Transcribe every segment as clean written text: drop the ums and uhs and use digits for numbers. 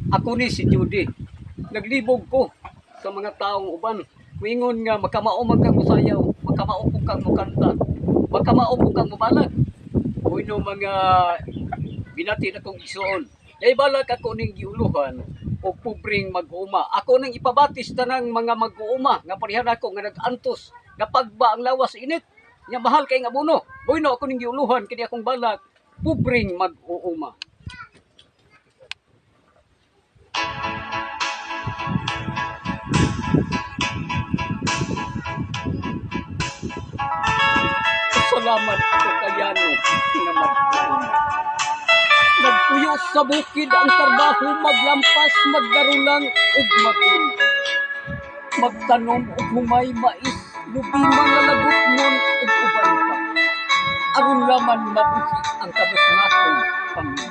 Ako ni si Judy. Naglibog ko sa mga taong uban. Mingon nga makamaumag kang musayaw, makamaupog kang mukanta, makamaupog kang mubalag. Uy no mga binati na kong isuon. Naibalag ako ning giuluhan o pubring mag-uuma. Ako nang ipabatis tanang mga mag-uuma nga parihan ako nga nag-antos nga pagba ang lawas init. Nga mahal kay nga buno. Uy no ako ning giuluhan kini akong balag pubring mag-uuma. Salamat ako kayano nga mag-uuma. Nagpuyo sa bukid ang trabaho, maglampas, magdarulang ug magul. Magtanom ug humay mais, lubi mga lagot nun ug uban pa. Aron laman mabuhi ang kabusnakong pamilya.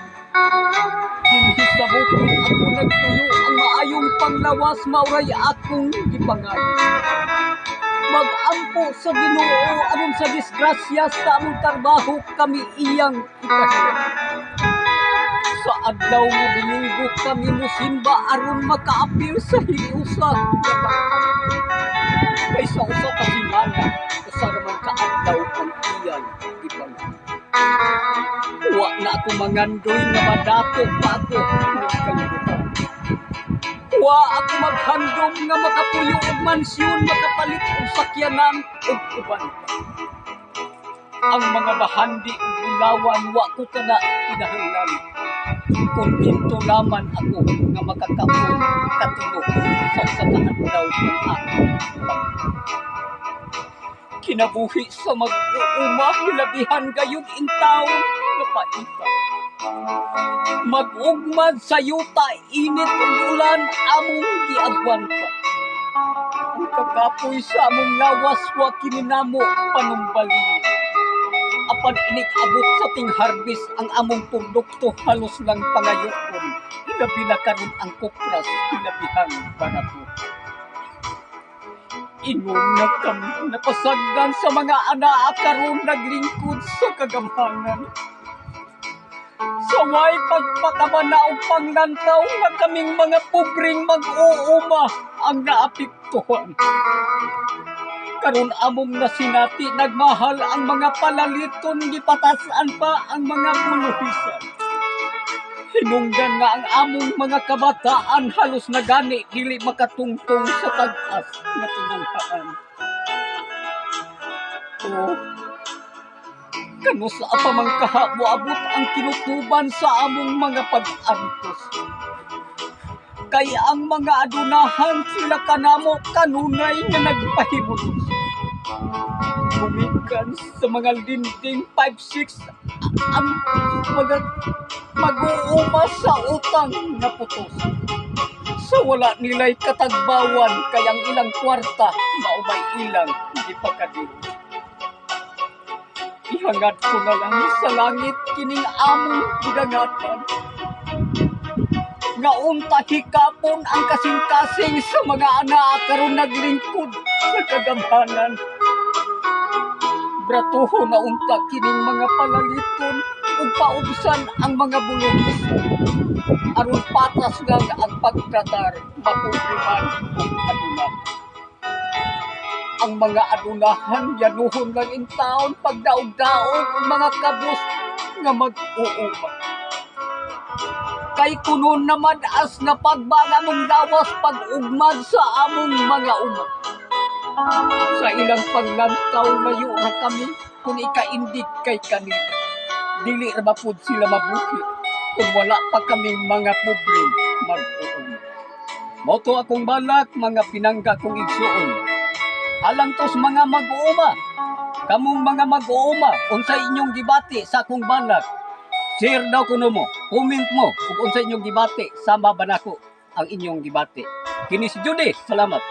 Dinhi sa bukid ako nagpuyo ang maayong panglawas, mauray akong gipangayo. Mag-ampo sa Ginoo aron sa disgrasya sa among trabaho kami iyang ipahirap. Sa adlaw nga Domingo kami musimba aron makaapil sa hiliusa. Kaysa usa ka semana, usa raman ka adlaw ang iyang ipahirap. Wa na ako mangandoy nga madato pa ako ng kalibutan. Wa ako maghandom nga makapuyo og mansyon, makapalit og sakyanan ug uban pa. Ang mga bahandi ug bulawan wa ko kana kinahanglan. Kontento naman ako nga makakaon katulog sa usa ka adlaw ng akong kinabuhi sa mag-uuma, hilabihan gayud in taon nga paita. Mag-ugmad sa yuta, init ug ulan among giagwanta. Ang kakapoy sa among lawas wa kininamo panumbalin. Apan inig-abot sa ting harvest ang among produkto halos lang pangayokon. Ilabi na karon ang kupras, ilabihang barato. Ingon na kami napasagdan sa mga anaa karon naglingkod sa kagamhanan. Sa way pagpakabana o panglantaw nga kaming mga pobreng mag-uuma ang naapektuhan. Karon among nasinati nagmahal ang mga palaliton, gipatasan pa ang mga buluhisan. Hinungdan nga ang among mga kabataan halos na gani dili makatungtong sa tag-as nga tinanghaan. Kano sa apamangkaha moabot ang kinutuban sa among mga pag-antos. Kay ang mga adunahan sila kanamo kanunay nga nagpahimulos. Gumikan sa mga linding 5-6 ang mga mag-uuma sa utang na putos. Sa wala nila'y katagbawan kay ang ilang kwarta maumay ilang ipakadin. Ihangad ko na lang sa langit kining among gidangatan. Nga unta hikapon ang kasing-kasing sa mga anak karon naglingkod sa kagamhanan. Bratuho na unta kining mga palaliton ug paubsan ang mga bulongis. Aron patas lang ang pagtratar makupriman ug adunan. Ang mga adunahan yanuhon lang in taon pagdaog-daog ang mga kabus nga mag-uuma. Kay kuno naman as na pagbaga mong lawas pag-ugmad sa among mga uma. Sa ilang paglantaw layo na kami kung ikaindig kay kanila. Dili ra mapud sila mabuhi kung wala pa kaming mga pobreng mag-uuma. Moto akong balak mga pinangga kong igsuon. Alang tos mga mag-uuma. Kamong mga mag-uuma unsay inyong gibati sa akong balak. Share daw kuno mo, comment mo kung unsa inyong gibati, sama ba nako ang inyong gibati. Kini si Judy, salamat.